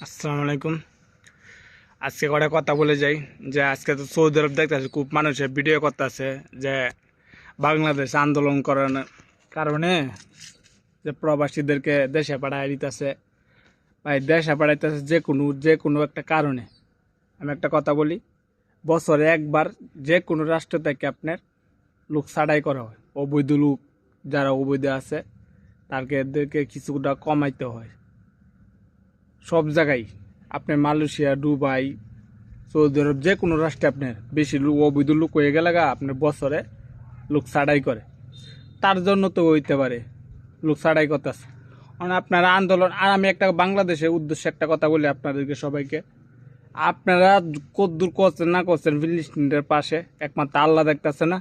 আসসালামু আলাইকুম। আজকে কটা কথা বলে যাই যে আজকে তো সৌদি আরব দেখতেছে খুব মানুষের ভিডিও করতেছে যে বাংলাদেশ আন্দোলন করার কারণে যে প্রবাসীদেরকে দেশে পাঠায় দিতেছে। ভাই দেশে পাঠাইতেছে যে কোনো একটা কারণে। আমি একটা কথা বলি, বছরে একবার যে কোনো রাষ্ট্র থেকে আপনার লোক ছাঁটাই করা হয়। অবৈধ লোক যারা অবৈধ আছে তাদেরকে কিছুটা কমাইতে হয় সব জায়গায়। আপনি মালয়েশিয়া, দুবাই, সৌদি আরব যে কোনো রাষ্ট্রে আপনার বেশি লোক অবৈধ লোক হয়ে গেলে আপনার বছরে লোক ছাড়াই করে। তার জন্য তো হইতে পারে লোক ছাড়াই করতেছে। মানে আপনারা আন্দোলন, আর আমি একটা বাংলাদেশের উদ্দেশ্যে একটা কথা বলি আপনাদেরকে সবাইকে, আপনারা কদ্দূর করছেন না করছেন ফিলিস্তিনের পাশে একমাত্র আল্লাহ দেখতেছে না।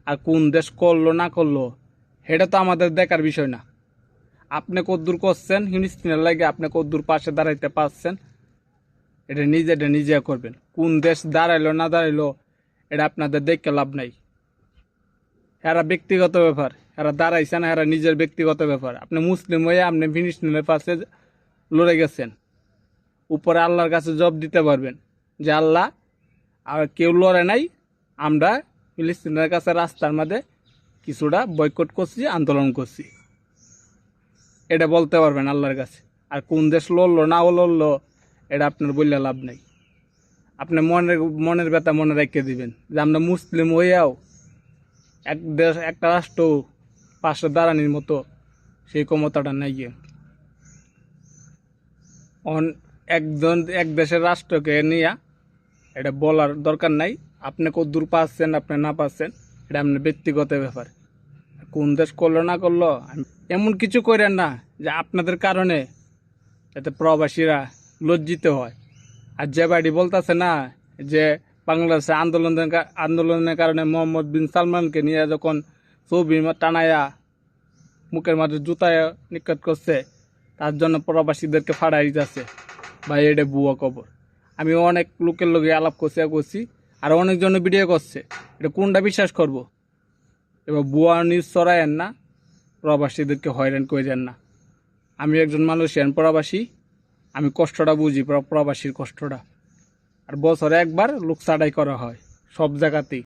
আর কোন দেশ করলো না করলো সেটা তো আমাদের দেখার বিষয় না। আপনি কদ্দূর করছেন ফিলিস্তিনের লাগে, আপনি কদ্দূর পাশে দাঁড়াইতে পারছেন, এটা নিজে করবেন। কোন দেশ দাঁড়াইলো না দাঁড়াইলো এটা আপনাদের দেখে লাভ নাই। এরা ব্যক্তিগত ব্যাপার, এরা দাঁড়াইছে না এরা নিজের ব্যক্তিগত ব্যাপার। আপনি মুসলিম হয়ে আপনি ফিলিস্তিনের পাশে লড়ে গেছেন, উপরে আল্লাহর কাছে জব দিতে পারবেন যে আল্লাহ আর কেউ লড়ে নাই, আমরা ফিলিস্তিনের কাছে রাস্তার মধ্যে কিছুটা বয়কট করছি, আন্দোলন করছি, এটা বলতে পারবেন আল্লাহর কাছে। আর কোন দেশ লড়লো না লড়লো এটা আপনার বললে লাভ নাই। আপনি মনের ব্যথা মনে রেখে দিবেন যে আমরা মুসলিম হইয়াও এক দেশ একটা রাষ্ট্র পাশে দাঁড়ানোর মতো সেই ক্ষমতাটা নাই গিয়ে। এক দেশের রাষ্ট্রকে নিয়ে এটা বলার দরকার নাই। আপনি কদ্দূর পাচ্ছেন আপনি না পাচ্ছেন এটা আপনার ব্যক্তিগত ব্যাপার। কোন দেশ করলো না করলো এমন কিছু করেন না যে আপনাদের কারণে যাতে প্রবাসীরা লজ্জিত হয়। আর যে বাড়ি বলতেছে না যে বাংলাদেশে আন্দোলনের কারণে মোহাম্মদ বিন সালমানকে নিয়ে যখন ছবি টানায়া মুখের মাঝে জুতায় নিক্ষেপ করছে, তার জন্য প্রবাসীদেরকে ফাড়াই দিতেছে, ভাই এটা বুয়া খবর। আমি অনেক লোকের লোকে আলাপ করছি আর অনেকজন ভিডিও করছে, এটা কোনটা বিশ্বাস করব? এবার বুয়া নিউজ ছড়ায়েন না, প্রবাসীদেরকে হয়রান করে দেন না। আমি একজন মালয়েশিয়ান প্রবাসী, আমি কষ্টটা বুঝি, প্রবাসীর কষ্টটা। আর বছরে একবার লোক ছাঁটাই করা হয় সব জায়গাতেই।